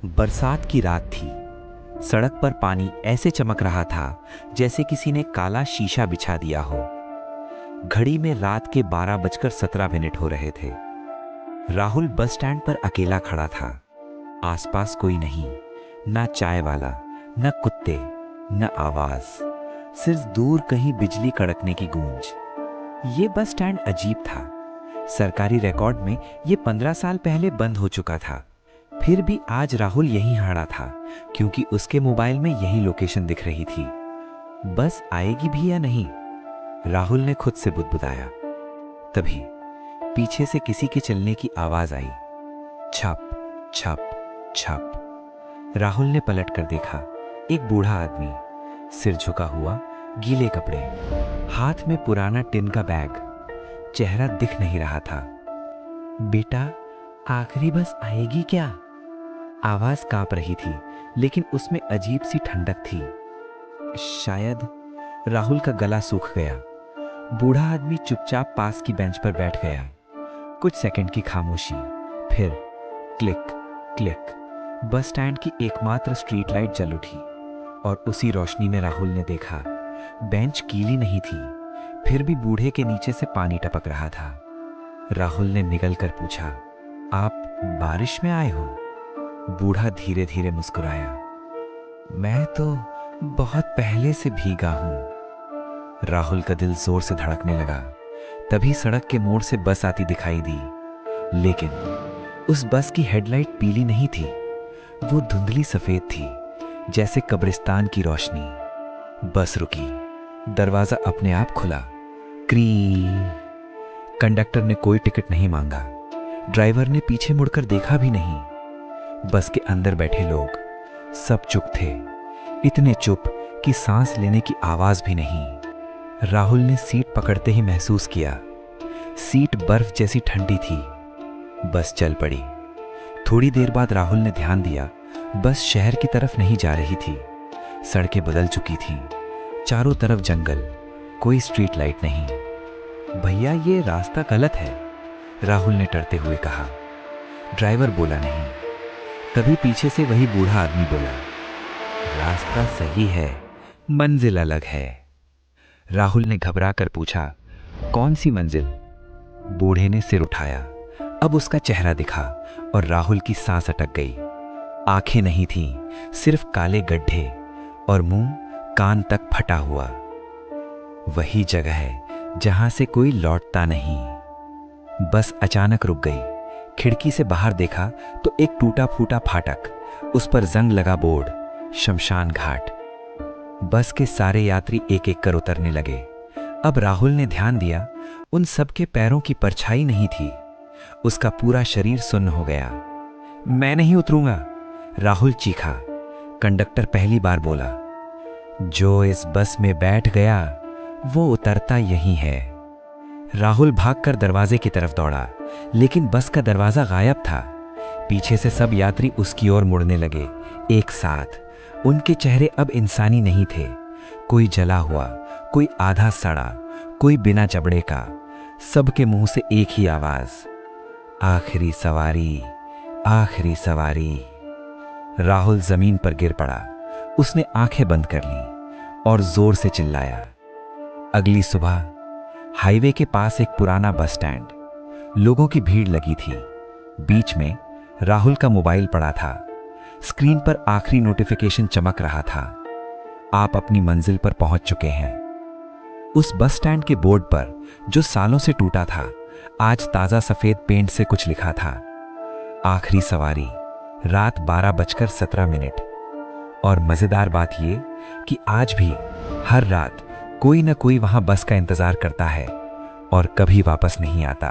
बरसात की रात थी। सड़क पर पानी ऐसे चमक रहा था जैसे किसी ने काला शीशा बिछा दिया हो। घड़ी में रात के 12:17 हो रहे थे। राहुल बस स्टैंड पर अकेला खड़ा था। आसपास कोई नहीं, ना चाय वाला, न कुत्ते, न आवाज, सिर्फ दूर कहीं बिजली कड़कने की गूंज। ये बस स्टैंड अजीब था। सरकारी रिकॉर्ड में ये 15 साल पहले बंद हो चुका था। फिर भी आज राहुल यहीं खड़ा था क्योंकि उसके मोबाइल में यही लोकेशन दिख रही थी। बस आएगी भी या नहीं, राहुल ने खुद से बुदबुदाया। तभी पीछे से किसी के चलने की आवाज आई। छप छप छप। राहुल ने पलट कर देखा। एक बूढ़ा आदमी, सिर झुका हुआ, गीले कपड़े, हाथ में पुराना टिन का बैग। चेहरा दिख नहीं रहा था। बेटा, आखिरी बस आएगी क्या? आवाज कांप रही थी, लेकिन उसमें अजीब सी ठंडक थी। शायद। राहुल का गला सूख गया। बूढ़ा आदमी चुपचाप पास की बेंच पर बैठ गया। कुछ सेकंड की खामोशी, फिर क्लिक क्लिक। बस स्टैंड की एकमात्र स्ट्रीट लाइट जल उठी और उसी रोशनी में राहुल ने देखा, बेंच गीली नहीं थी, फिर भी बूढ़े के नीचे से पानी टपक रहा था। राहुल ने निगल कर पूछा, आप बारिश में आए हो? बूढ़ा धीरे धीरे मुस्कुराया। मैं तो बहुत पहले से भीगा हूं। राहुल का दिल जोर से धड़कने लगा। तभी सड़क के मोड़ से बस आती दिखाई दी, लेकिन उस बस की हेडलाइट पीली नहीं थी, वो धुंधली सफेद थी, जैसे कब्रिस्तान की रोशनी। बस रुकी, दरवाजा अपने आप खुला। क्री। कंडक्टर ने कोई टिकट नहीं मांगा। ड्राइवर ने पीछे मुड़कर देखा भी नहीं। बस के अंदर बैठे लोग सब चुप थे, इतने चुप कि सांस लेने की आवाज भी नहीं। राहुल ने सीट पकड़ते ही महसूस किया, सीट बर्फ जैसी ठंडी थी। बस चल पड़ी। थोड़ी देर बाद राहुल ने ध्यान दिया, बस शहर की तरफ नहीं जा रही थी। सड़कें बदल चुकी थीं, चारों तरफ जंगल, कोई स्ट्रीट लाइट नहीं। भैया, ये रास्ता गलत है, राहुल ने डरते हुए कहा। ड्राइवर बोला नहीं। तभी पीछे से वही बूढ़ा आदमी बोला, रास्ता सही है, मंजिल अलग है। राहुल ने घबरा कर पूछा, कौन सी मंजिल? बूढ़े ने सिर उठाया। अब उसका चेहरा दिखा और राहुल की सांस अटक गई। आंखें नहीं थीं, सिर्फ काले गड्ढे और मुंह कान तक फटा हुआ। वही जगह है जहां से कोई लौटता नहीं। बस अचानक रुक गई। खिड़की से बाहर देखा तो एक टूटा फूटा फाटक, उस पर जंग लगा बोर्ड, शमशान घाट। बस के सारे यात्री एक एक कर उतरने लगे। अब राहुल ने ध्यान दिया, उन सब के पैरों की परछाई नहीं थी। उसका पूरा शरीर सुन्न हो गया। मैं नहीं उतरूंगा, राहुल चीखा। कंडक्टर पहली बार बोला, जो इस बस में बैठ गया वो उतरता यही है। राहुल भागकर दरवाजे की तरफ दौड़ा, लेकिन बस का दरवाजा गायब था। पीछे से सब यात्री उसकी ओर मुड़ने लगे, एक साथ। उनके चेहरे अब इंसानी नहीं थे। कोई जला हुआ, कोई आधा सड़ा, कोई बिना जबड़े का। सबके मुंह से एक ही आवाज, आखिरी सवारी, आखिरी सवारी। राहुल जमीन पर गिर पड़ा। उसने आंखें बंद कर लीं और जोर से चिल्लाया। अगली सुबह हाईवे के पास एक पुराना बस स्टैंड, लोगों की भीड़ लगी थी। बीच में राहुल का मोबाइल पड़ा था। स्क्रीन पर आखिरी नोटिफिकेशन चमक रहा था, आप अपनी मंजिल पर पहुंच चुके हैं। उस बस स्टैंड के बोर्ड पर, जो सालों से टूटा था, आज ताजा सफेद पेंट से कुछ लिखा था, आखिरी सवारी, रात 12:17। और मजेदार बात यह कि आज भी हर रात कोई ना कोई वहां बस का इंतजार करता है और कभी वापस नहीं आता।